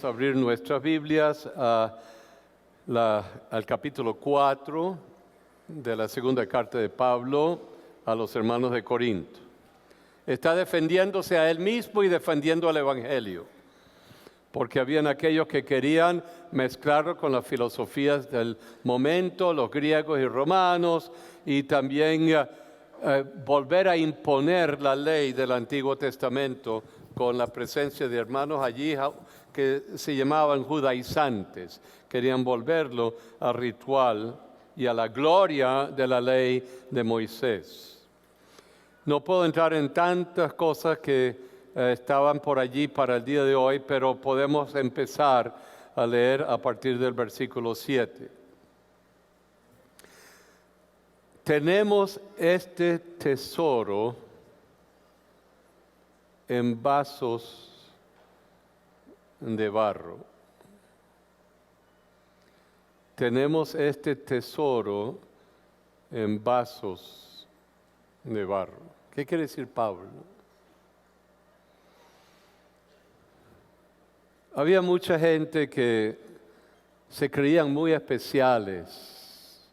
Vamos a abrir nuestras Biblias al capítulo 4 de la segunda carta de Pablo a los hermanos de Corinto. Está defendiéndose a él mismo y defendiendo al Evangelio, porque habían aquellos que querían mezclarlo con las filosofías del momento, los griegos y romanos, y también volver a imponer la ley del Antiguo Testamento con la presencia de hermanos allí que se llamaban judaizantes. Querían volverlo al ritual y a la gloria de la ley de Moisés. No puedo entrar en tantas cosas que estaban por allí para el día de hoy, pero podemos empezar a leer a partir del versículo 7. Tenemos este tesoro en vasos de barro. Tenemos este tesoro en vasos de barro. ¿Qué quiere decir Pablo? Había mucha gente que se creían muy especiales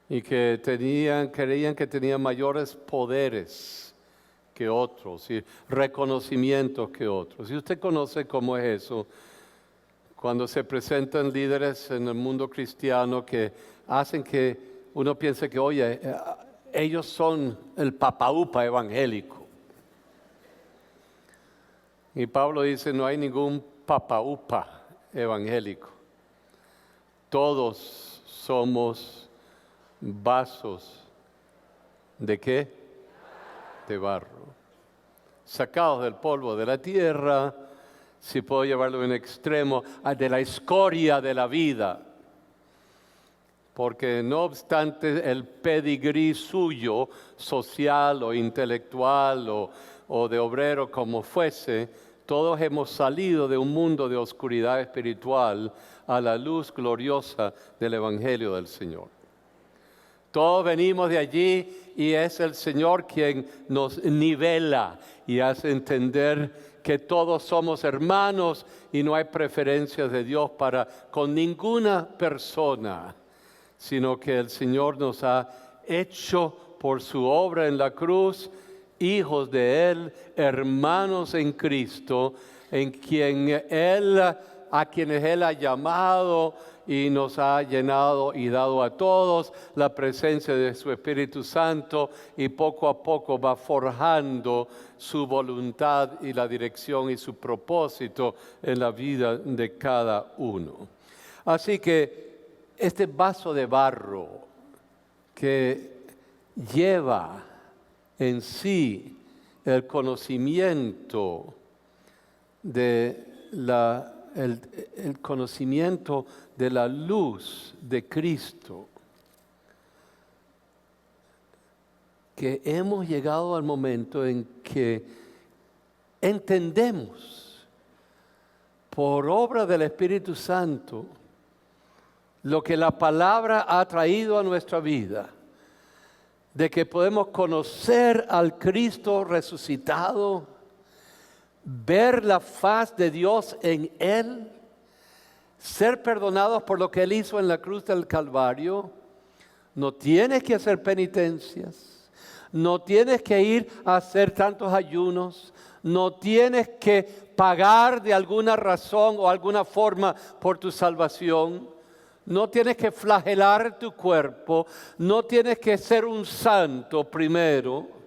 y que creían que tenían mayores poderes que otros y reconocimientos que otros. Y usted conoce cómo es eso, cuando se presentan líderes en el mundo cristiano que hacen que uno piense que, oye, ellos son el papaupa evangélico. Y Pablo dice, no hay ningún papaupa evangélico. Todos somos vasos ¿de qué? De barro. Sacados del polvo de la tierra, si puedo llevarlo a un extremo, de la escoria de la vida. Porque no obstante el pedigrí suyo, social o intelectual o de obrero como fuese, todos hemos salido de un mundo de oscuridad espiritual a la luz gloriosa del Evangelio del Señor. Todos venimos de allí y es el Señor quien nos nivela y hace entender que todos somos hermanos y no hay preferencias de Dios con ninguna persona, sino que el Señor nos ha hecho por su obra en la cruz, hijos de Él, hermanos en Cristo, a quienes Él ha llamado y nos ha llenado y dado a todos la presencia de su Espíritu Santo, y poco a poco va forjando su voluntad y la dirección y su propósito en la vida de cada uno. Así que este vaso de barro que lleva en sí el conocimiento el conocimiento de la luz de Cristo, que hemos llegado al momento en que entendemos por obra del Espíritu Santo lo que la palabra ha traído a nuestra vida, de que podemos conocer al Cristo resucitado, ver la faz de Dios en Él, ser perdonados por lo que Él hizo en la cruz del Calvario. No tienes que hacer penitencias, no tienes que ir a hacer tantos ayunos, no tienes que pagar de alguna razón o alguna forma por tu salvación, no tienes que flagelar tu cuerpo, no tienes que ser un santo primero,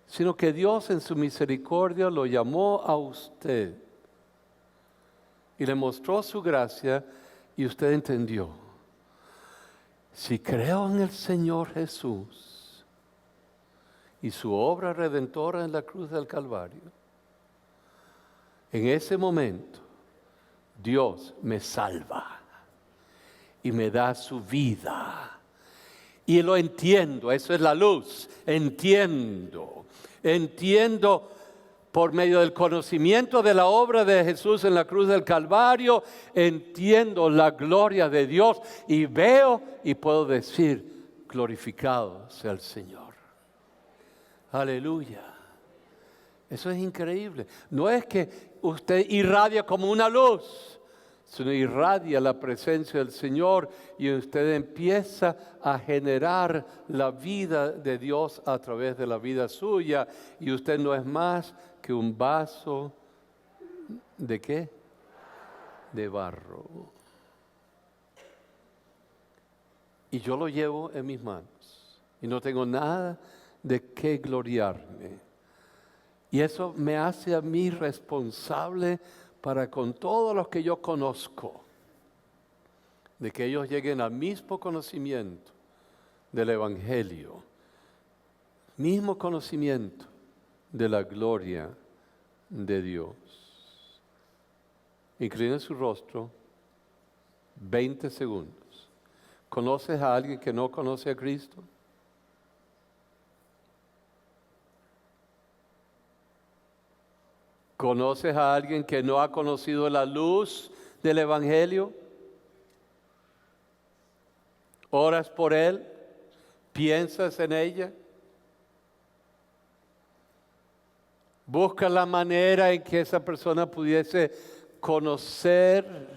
sino que Dios en su misericordia lo llamó a usted y le mostró su gracia y usted entendió. Si creo en el Señor Jesús y su obra redentora en la cruz del Calvario, en ese momento Dios me salva y me da su vida. Y lo entiendo, eso es la luz, entiendo por medio del conocimiento de la obra de Jesús en la cruz del Calvario, entiendo la gloria de Dios y veo y puedo decir, glorificado sea el Señor. Aleluya. Eso es increíble. No es que usted irradia como una luz, sino irradia la presencia del Señor y usted empieza a generar la vida de Dios a través de la vida suya y usted no es más que un vaso ¿de qué? De barro. Y yo lo llevo en mis manos y no tengo nada de qué gloriarme. Y eso me hace a mí responsable para con todos los que yo conozco, de que ellos lleguen al mismo conocimiento del Evangelio, mismo conocimiento de la gloria de Dios. Inclinen su rostro 20 segundos. ¿Conoces a alguien que no conoce a Cristo? ¿Conoces a alguien que no ha conocido la luz del Evangelio? ¿Oras por él? ¿Piensas en ella? ¿Buscas la manera en que esa persona pudiese conocer,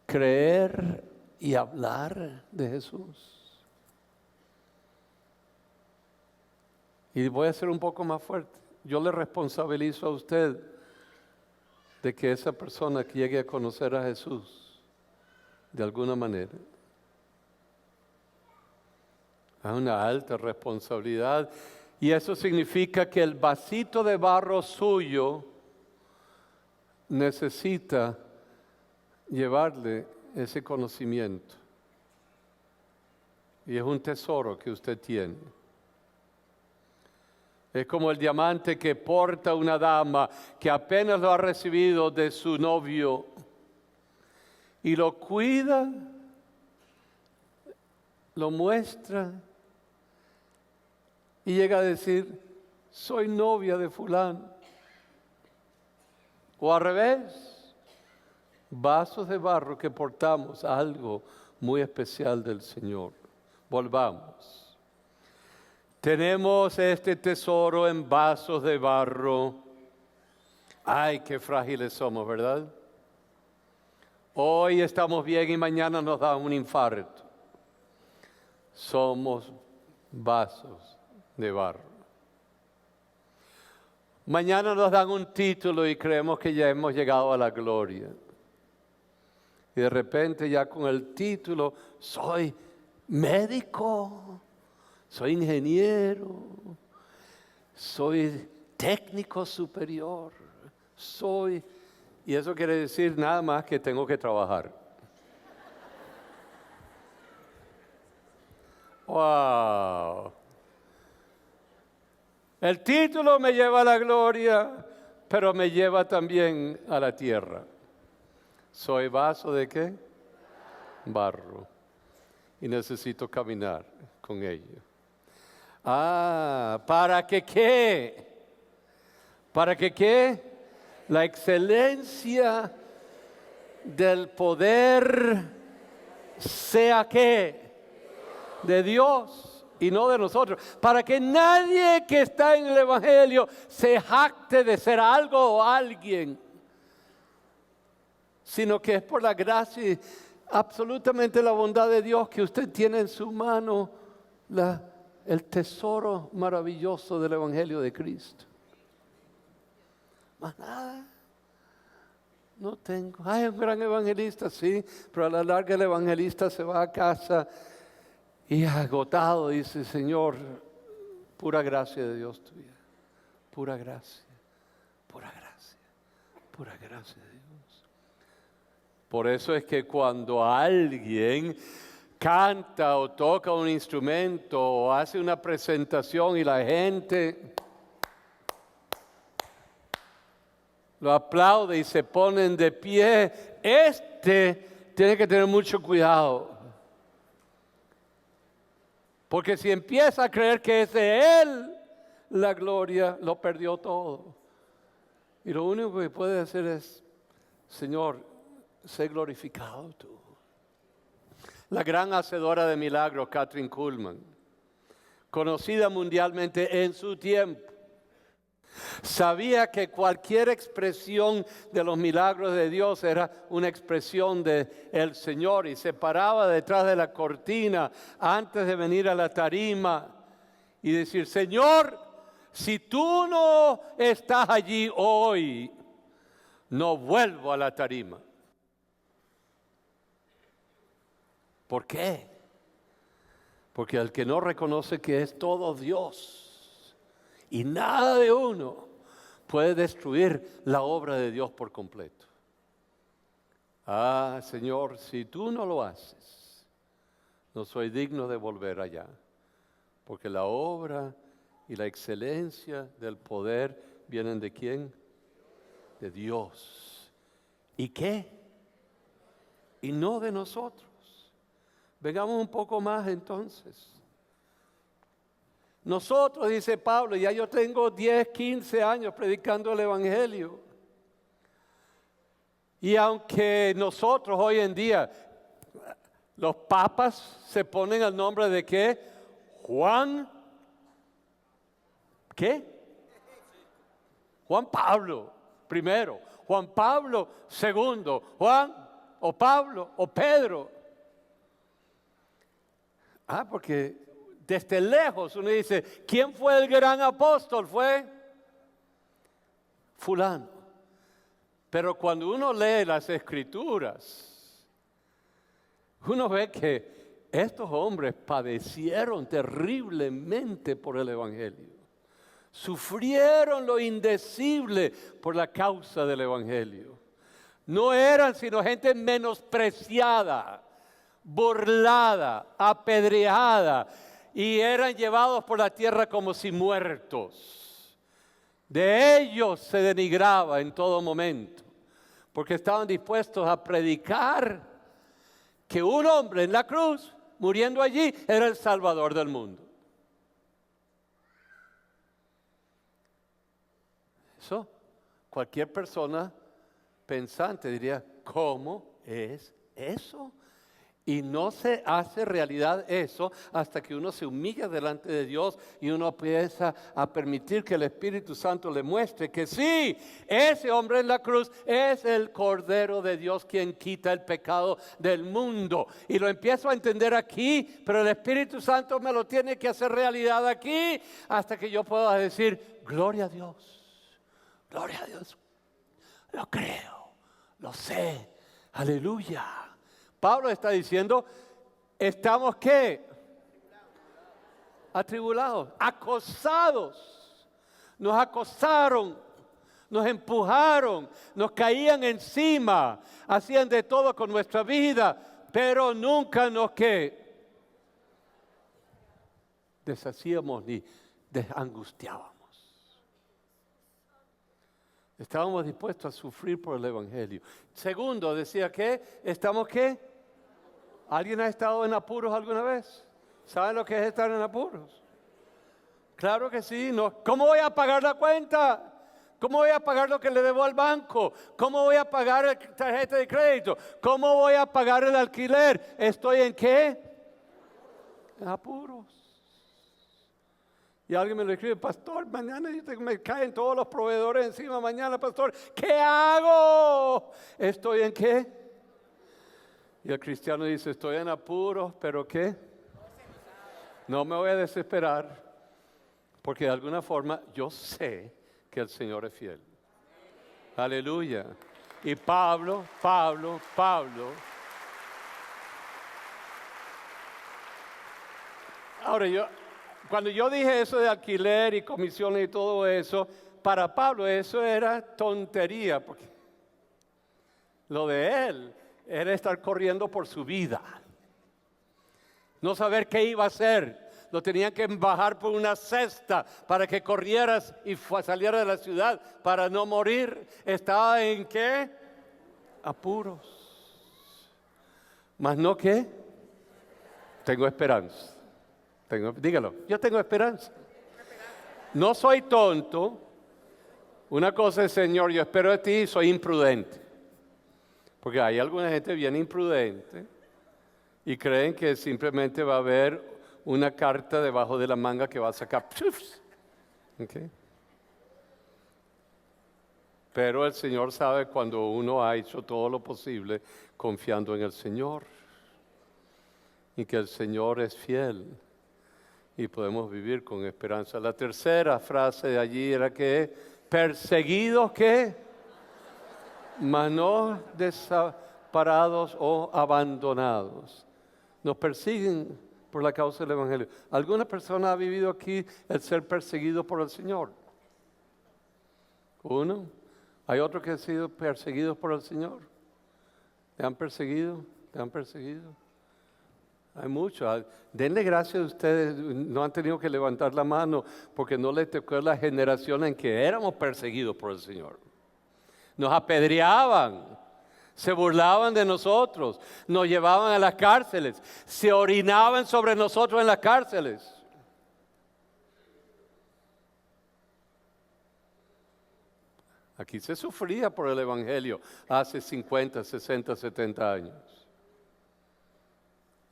creer y hablar de Jesús? Y voy a ser un poco más fuerte. Yo le responsabilizo a usted de que esa persona que llegue a conocer a Jesús de alguna manera. Es una alta responsabilidad y eso significa que el vasito de barro suyo necesita llevarle ese conocimiento. Y es un tesoro que usted tiene. Es como el diamante que porta una dama que apenas lo ha recibido de su novio y lo cuida, lo muestra y llega a decir, soy novia de fulano. O al revés, vasos de barro que portamos algo muy especial del Señor. Volvamos. Tenemos este tesoro en vasos de barro. Ay, qué frágiles somos, ¿verdad? Hoy estamos bien y mañana nos da un infarto. Somos vasos de barro. Mañana nos dan un título y creemos que ya hemos llegado a la gloria. Y de repente ya con el título, soy médico. Soy ingeniero, soy técnico superior, y eso quiere decir nada más que tengo que trabajar. ¡Wow! El título me lleva a la gloria, pero me lleva también a la tierra. ¿Soy vaso de qué? Barro. Y necesito caminar con ello. ¿Para que qué? ¿Para que qué? La excelencia del poder sea ¿qué? De Dios y no de nosotros. Para que nadie que está en el Evangelio se jacte de ser algo o alguien, sino que es por la gracia y absolutamente la bondad de Dios que usted tiene en su mano el tesoro maravilloso del Evangelio de Cristo. Más nada. No tengo. Ay, un gran evangelista, sí, pero a la larga el evangelista se va a casa y agotado dice, Señor, pura gracia de Dios tuya. Pura gracia, pura gracia, pura gracia de Dios. Por eso es que cuando alguien canta o toca un instrumento o hace una presentación y la gente lo aplaude y se ponen de pie, tiene que tener mucho cuidado. Porque si empieza a creer que es de él la gloria, lo perdió todo. Y lo único que puede hacer es, Señor, sé glorificado tú. La gran hacedora de milagros, Kathryn Kuhlman, conocida mundialmente en su tiempo, Sabía que cualquier expresión de los milagros de Dios era una expresión del Señor y se paraba detrás de la cortina antes de venir a la tarima y decir, Señor, si tú no estás allí hoy, no vuelvo a la tarima. ¿Por qué? Porque el que no reconoce que es todo Dios y nada de uno puede destruir la obra de Dios por completo. Ah, Señor, si tú no lo haces, no soy digno de volver allá, porque la obra y la excelencia del poder vienen ¿de quién? De Dios. ¿Y qué? Y no de nosotros. Vengamos un poco más entonces. Nosotros, dice Pablo, ya yo tengo 10, 15 años predicando el Evangelio. Y aunque nosotros hoy en día, los papas se ponen el nombre de ¿qué? Juan, ¿qué? Juan Pablo primero, Juan Pablo segundo, Juan o Pablo o Pedro. Porque desde lejos uno dice, ¿quién fue el gran apóstol? Fue fulano. Pero cuando uno lee las Escrituras, uno ve que estos hombres padecieron terriblemente por el Evangelio. Sufrieron lo indecible por la causa del Evangelio. No eran sino gente menospreciada, burlada, apedreada, y eran llevados por la tierra como si muertos. De ellos se denigraba en todo momento, porque estaban dispuestos a predicar que un hombre en la cruz, muriendo allí, era el Salvador del mundo. Eso, cualquier persona pensante diría, ¿cómo es eso? Y no se hace realidad eso hasta que uno se humilla delante de Dios y uno empieza a permitir que el Espíritu Santo le muestre que sí, ese hombre en la cruz es el Cordero de Dios quien quita el pecado del mundo. Y lo empiezo a entender aquí, pero el Espíritu Santo me lo tiene que hacer realidad aquí hasta que yo pueda decir, gloria a Dios, gloria a Dios. Lo creo, lo sé, aleluya. Pablo está diciendo, ¿estamos qué? Atribulados, acosados. Nos acosaron, nos empujaron, nos caían encima, hacían de todo con nuestra vida, pero nunca nos ¿qué? Deshacíamos ni angustiábamos. Estábamos dispuestos a sufrir por el Evangelio. Segundo, decía que, ¿estamos qué? ¿Alguien ha estado en apuros alguna vez? ¿Saben lo que es estar en apuros? Claro que sí. No. ¿Cómo voy a pagar la cuenta? ¿Cómo voy a pagar lo que le debo al banco? ¿Cómo voy a pagar la tarjeta de crédito? ¿Cómo voy a pagar el alquiler? ¿Estoy en qué? En apuros. Y alguien me lo escribe, pastor, mañana me caen todos los proveedores encima, mañana, pastor, ¿qué hago? ¿Estoy en qué? Y el cristiano dice, estoy en apuros, ¿pero qué? No me voy a desesperar, porque de alguna forma yo sé que el Señor es fiel. Aleluya. Y Pablo. Ahora cuando yo dije eso de alquiler y comisiones y todo eso, para Pablo eso era tontería, porque lo de él era estar corriendo por su vida. No saber qué iba a hacer. Lo tenían que bajar por una cesta para que corrieras y saliera de la ciudad para no morir. ¿Estaba en qué? Apuros. ¿Más no qué? Tengo esperanza. Dígalo, yo tengo esperanza. No soy tonto. Una cosa es, Señor, yo espero de ti, soy imprudente. Porque hay alguna gente bien imprudente y creen que simplemente va a haber una carta debajo de la manga que va a sacar. ¿Okay? Pero el Señor sabe cuando uno ha hecho todo lo posible confiando en el Señor y que el Señor es fiel y podemos vivir con esperanza. La tercera frase de allí era que perseguidos, ¿qué? Mas no desamparados o abandonados. Nos persiguen por la causa del Evangelio. ¿Alguna persona ha vivido aquí el ser perseguido por el Señor? ¿Uno? ¿Hay otro que ha sido perseguido por el Señor? ¿Le han perseguido? ¿Le han perseguido? Hay muchos. Denle gracias a ustedes. No han tenido que levantar la mano porque no les tocó la generación en que éramos perseguidos por el Señor. Nos apedreaban. Se burlaban de nosotros, nos llevaban a las cárceles, se orinaban sobre nosotros en las cárceles. Aquí se sufría por el Evangelio hace 50, 60, 70 años.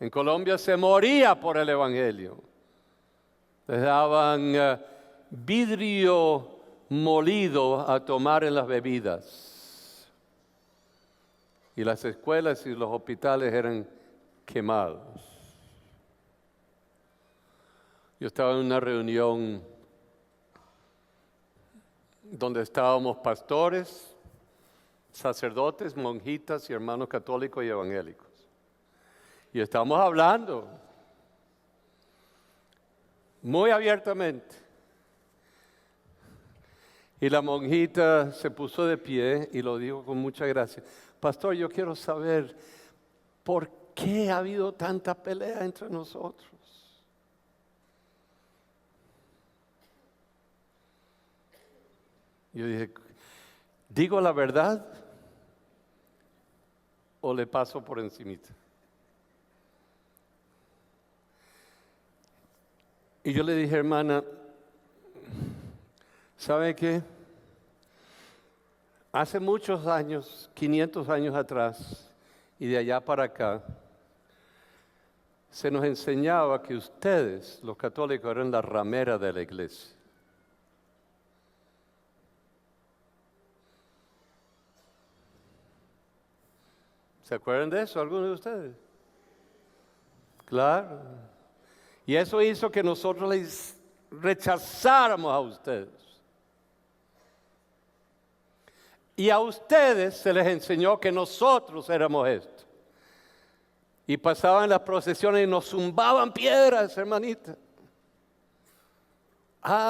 En Colombia se moría por el Evangelio. Les daban vidrio molido a tomar en las bebidas. Y las escuelas y los hospitales eran quemados. Yo estaba en una reunión donde estábamos pastores, sacerdotes, monjitas y hermanos católicos y evangélicos. Y estábamos hablando muy abiertamente. Y la monjita se puso de pie y lo dijo con mucha gracia. Pastor, yo quiero saber por qué ha habido tanta pelea entre nosotros. Yo dije, ¿digo la verdad o le paso por encimita? Y yo le dije, hermana, ¿sabe qué? Hace muchos años, 500 años atrás, y de allá para acá, se nos enseñaba que ustedes, los católicos, eran la ramera de la iglesia. ¿Se acuerdan de eso, algunos de ustedes? Claro. Y eso hizo que nosotros les rechazáramos a ustedes. Y a ustedes se les enseñó que nosotros éramos esto. Y pasaban las procesiones y nos zumbaban piedras, hermanita.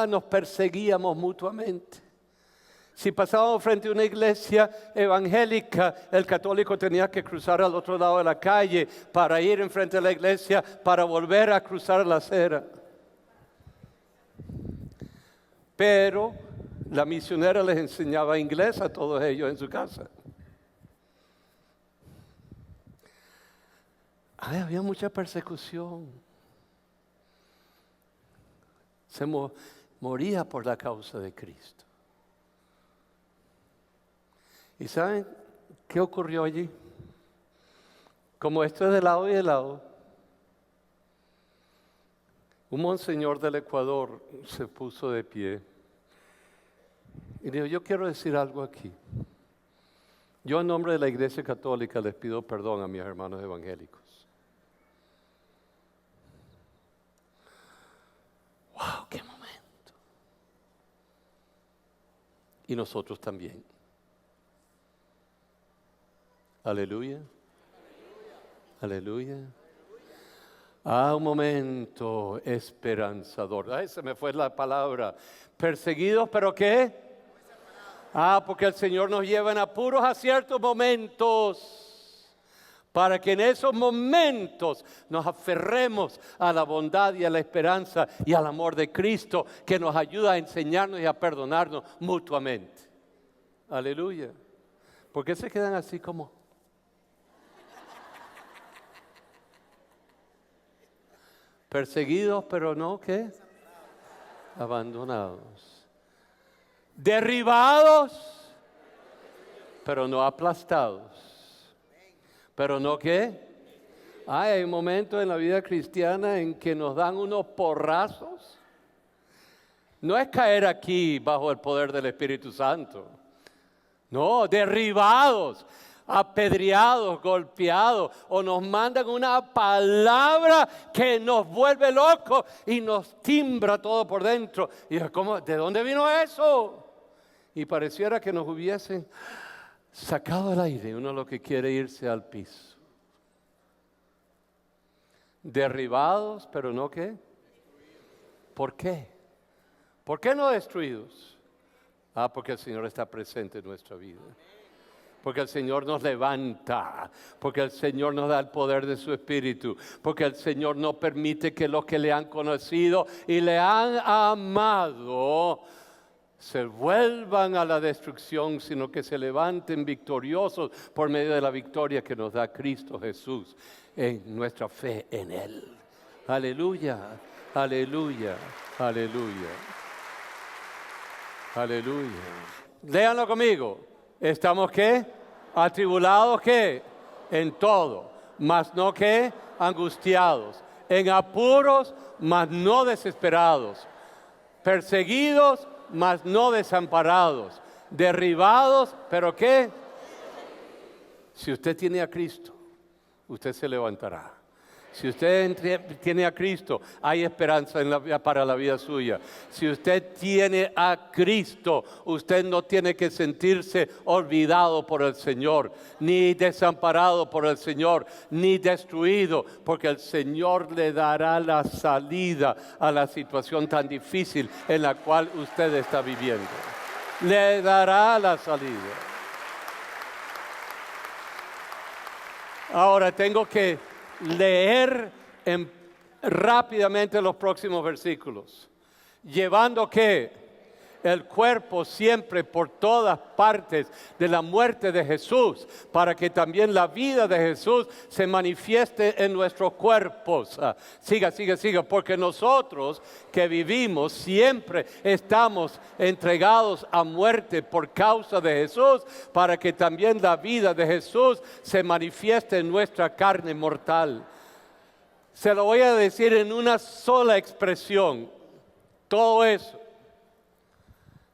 Nos perseguíamos mutuamente. Si pasábamos frente a una iglesia evangélica, el católico tenía que cruzar al otro lado de la calle para ir enfrente de la iglesia, para volver a cruzar la acera. Pero la misionera les enseñaba inglés a todos ellos en su casa. Había mucha persecución. Se moría por la causa de Cristo. ¿Y saben qué ocurrió allí? Como esto es de lado y de lado, un monseñor del Ecuador se puso de pie y dijo, yo quiero decir algo aquí. Yo en nombre de la Iglesia Católica les pido perdón a mis hermanos evangélicos. ¡Wow! ¡Qué momento! Y nosotros también. Aleluya. Aleluya. Un momento esperanzador. Se me fue la palabra. Perseguidos, ¿pero qué? Porque el Señor nos lleva en apuros a ciertos momentos, para que en esos momentos nos aferremos a la bondad y a la esperanza y al amor de Cristo, que nos ayuda a enseñarnos y a perdonarnos mutuamente. Aleluya. ¿Por qué se quedan así como? Perseguidos, pero no, ¿qué? Abandonados. Derribados, pero no aplastados. ¿Pero no qué? Hay momentos en la vida cristiana en que nos dan unos porrazos. No es caer aquí bajo el poder del Espíritu Santo. No, derribados, apedreados, golpeados, o nos mandan una palabra que nos vuelve locos y nos timbra todo por dentro. Y ¿cómo? ¿De dónde vino eso? Y pareciera que nos hubiesen sacado el aire. Uno lo que quiere irse al piso. Derribados, pero no ¿qué? ¿Por qué? ¿Por qué no destruidos? Porque el Señor está presente en nuestra vida. Porque el Señor nos levanta, porque el Señor nos da el poder de su Espíritu, porque el Señor no permite que los que le han conocido y le han amado se vuelvan a la destrucción, sino que se levanten victoriosos por medio de la victoria que nos da Cristo Jesús en nuestra fe en Él. Aleluya, aleluya, aleluya, aleluya. Léanlo conmigo. ¿Estamos qué? ¿Atribulados qué? En todo, mas no qué? Angustiados. En apuros, mas no desesperados. Perseguidos, mas no desamparados. Derribados, pero ¿qué? Si usted tiene a Cristo, usted se levantará. Si usted tiene a Cristo, hay esperanza para la vida suya. Si usted tiene a Cristo, usted no tiene que sentirse olvidado por el Señor, ni desamparado por el Señor, ni destruido, porque el Señor le dará la salida a la situación tan difícil en la cual usted está viviendo. Le dará la salida. Ahora tengo que leer rápidamente los próximos versículos. Llevando que el cuerpo siempre por todas partes de la muerte de Jesús, para que también la vida de Jesús se manifieste en nuestros cuerpos. Siga, porque nosotros que vivimos siempre estamos entregados a muerte por causa de Jesús, para que también la vida de Jesús se manifieste en nuestra carne mortal. Se lo voy a decir en una sola expresión, todo eso.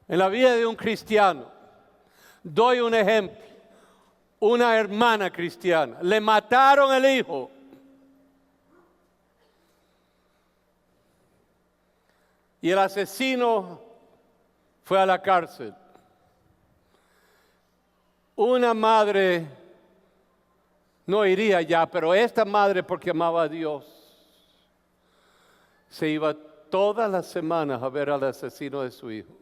En la vida de un cristiano, doy un ejemplo, una hermana cristiana, le mataron el hijo. Y el asesino fue a la cárcel. Una madre no iría ya, pero esta madre, porque amaba a Dios, se iba todas las semanas a ver al asesino de su hijo,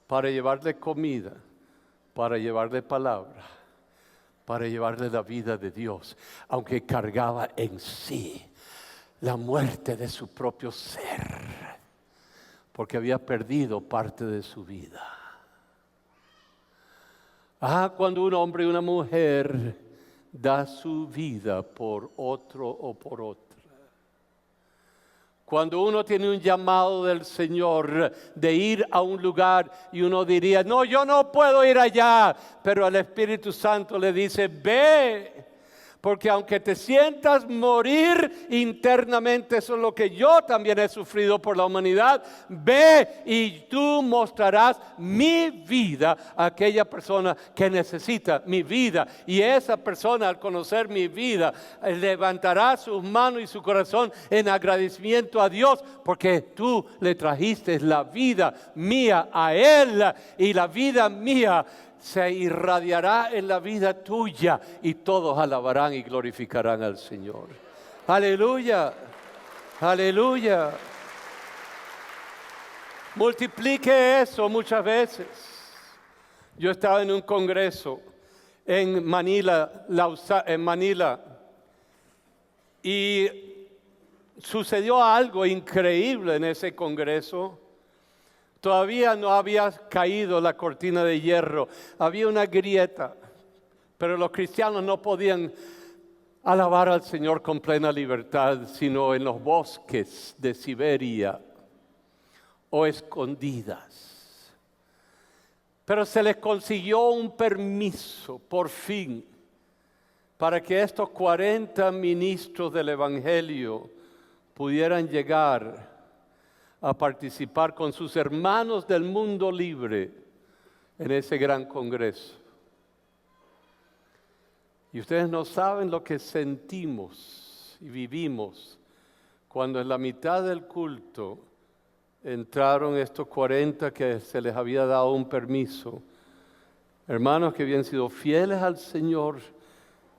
para llevarle comida, para llevarle palabra, para llevarle la vida de Dios, aunque cargaba en sí la muerte de su propio ser, porque había perdido parte de su vida. Cuando un hombre y una mujer da su vida por otro o por otra. Cuando uno tiene un llamado del Señor de ir a un lugar y uno diría, no, yo no puedo ir allá, pero el Espíritu Santo le dice, ve, porque aunque te sientas morir internamente, eso es lo que yo también he sufrido por la humanidad, ve y tú mostrarás mi vida a aquella persona que necesita mi vida. Y esa persona, al conocer mi vida, levantará sus manos y su corazón en agradecimiento a Dios, porque tú le trajiste la vida mía a Él, y la vida mía se irradiará en la vida tuya y todos alabarán y glorificarán al Señor. Aleluya, aleluya. Multiplique eso muchas veces. Yo estaba en un congreso en Manila, y sucedió algo increíble en ese congreso. Todavía no había caído la cortina de hierro, había una grieta, pero los cristianos no podían alabar al Señor con plena libertad, sino en los bosques de Siberia o escondidas. Pero se les consiguió un permiso, por fin, para que estos 40 ministros del Evangelio pudieran llegar a participar con sus hermanos del mundo libre en ese gran congreso. Y ustedes no saben lo que sentimos y vivimos cuando en la mitad del culto entraron estos 40 que se les había dado un permiso. Hermanos que habían sido fieles al Señor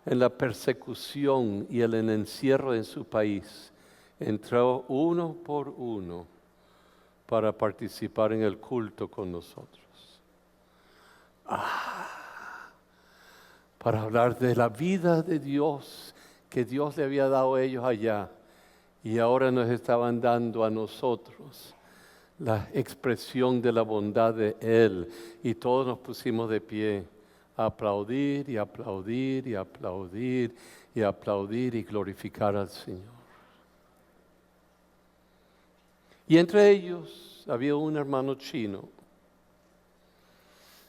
en la persecución y en el encierro en su país. Entró uno por uno para participar en el culto con nosotros. Para hablar de la vida de Dios que Dios le había dado a ellos allá y ahora nos estaban dando a nosotros la expresión de la bondad de Él. Y todos nos pusimos de pie a aplaudir y aplaudir y aplaudir y aplaudir y glorificar al Señor. Y entre ellos había un hermano chino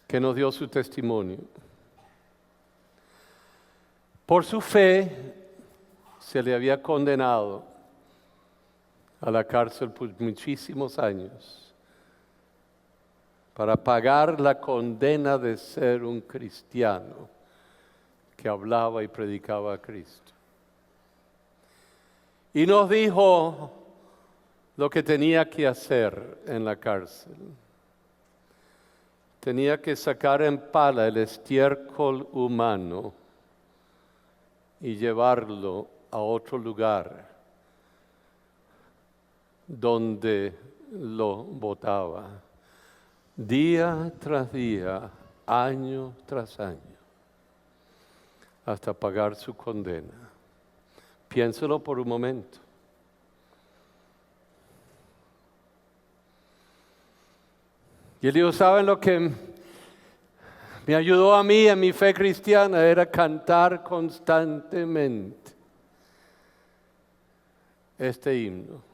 que nos dio su testimonio. Por su fe se le había condenado a la cárcel por muchísimos años para pagar la condena de ser un cristiano que hablaba y predicaba a Cristo. Y nos dijo lo que tenía que hacer en la cárcel. Tenía que sacar en pala el estiércol humano y llevarlo a otro lugar donde lo botaba, día tras día, año tras año, hasta pagar su condena. Piénselo por un momento. Y él dijo, ¿saben lo que me ayudó a mí en mi fe cristiana? Era cantar constantemente este himno.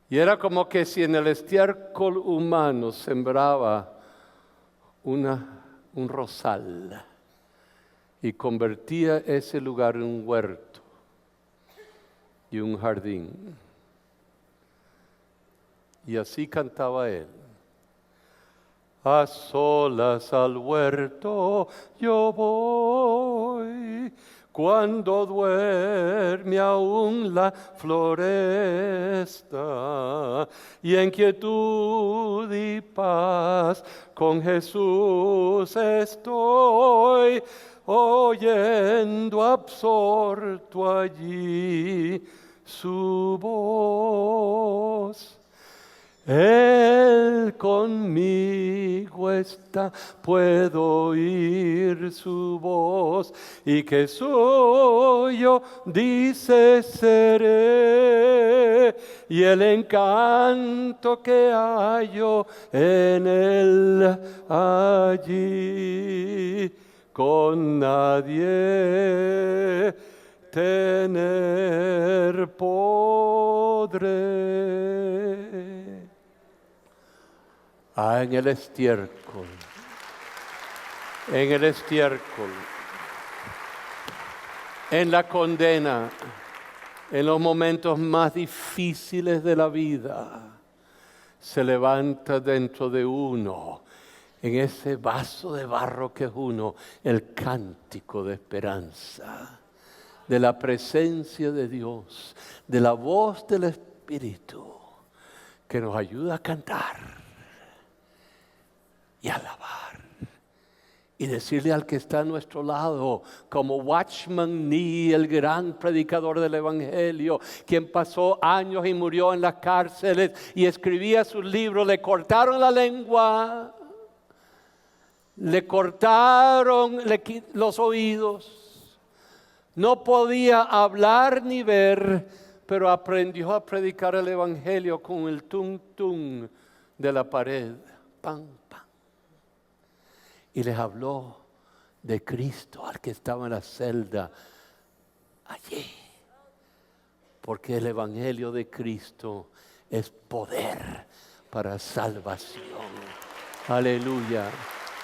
Y era como que si en el estiércol humano sembraba un rosal y convertía ese lugar en un huerto y un jardín. Y así cantaba él. A solas al huerto yo voy, cuando duerme aún la floresta, y en quietud y paz con Jesús estoy, oyendo absorto allí su voz. Él conmigo está, puedo oír su voz, y que suyo dice seré, y el encanto que hallo en él allí, con nadie tener podré. En el estiércol, en la condena, en los momentos más difíciles de la vida, se levanta dentro de uno, en ese vaso de barro que es uno, el cántico de esperanza, de la presencia de Dios, de la voz del Espíritu, que nos ayuda a cantar y alabar y decirle al que está a nuestro lado, como Watchman Nee, el gran predicador del Evangelio, quien pasó años y murió en las cárceles y escribía sus libros, le cortaron la lengua, le cortaron los oídos, no podía hablar ni ver, pero aprendió a predicar el Evangelio con el tum tum de la pared, pam, pam. Y les habló de Cristo al que estaba en la celda allí. Porque el Evangelio de Cristo es poder para salvación. Aleluya,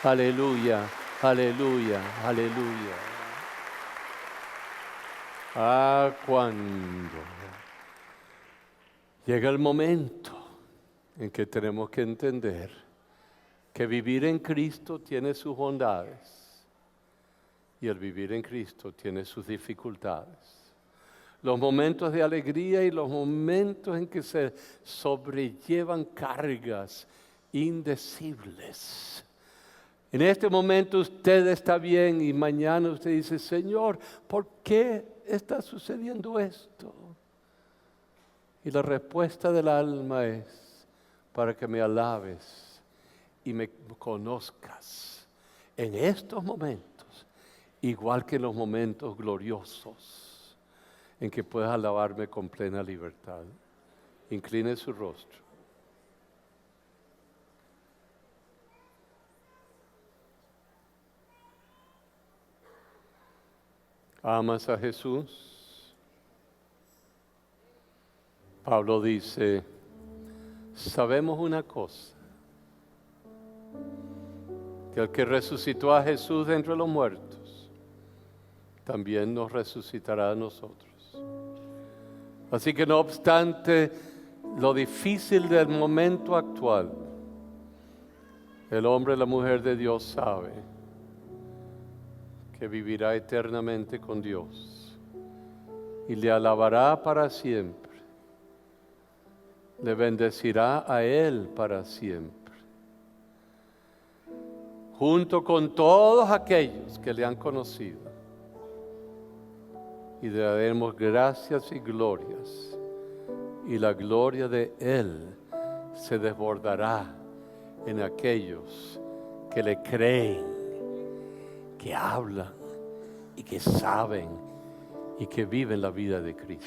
aleluya, aleluya, aleluya. Cuando llega el momento en que tenemos que entender que vivir en Cristo tiene sus bondades y el vivir en Cristo tiene sus dificultades. Los momentos de alegría y los momentos en que se sobrellevan cargas indecibles. En este momento usted está bien y mañana usted dice, Señor, ¿por qué está sucediendo esto? Y la respuesta del alma es, para que me alabes y me conozcas en estos momentos, igual que en los momentos gloriosos en que puedas alabarme con plena libertad. Incline su rostro. ¿Amas a Jesús? Pablo dice, sabemos una cosa, que el que resucitó a Jesús de entre los muertos, también nos resucitará a nosotros. Así que no obstante lo difícil del momento actual, el hombre y la mujer de Dios sabe que vivirá eternamente con Dios y le alabará para siempre, le bendecirá a Él para siempre, junto con todos aquellos que le han conocido. Y le daremos gracias y glorias, y la gloria de Él se desbordará en aquellos que le creen, que hablan y que saben y que viven la vida de Cristo.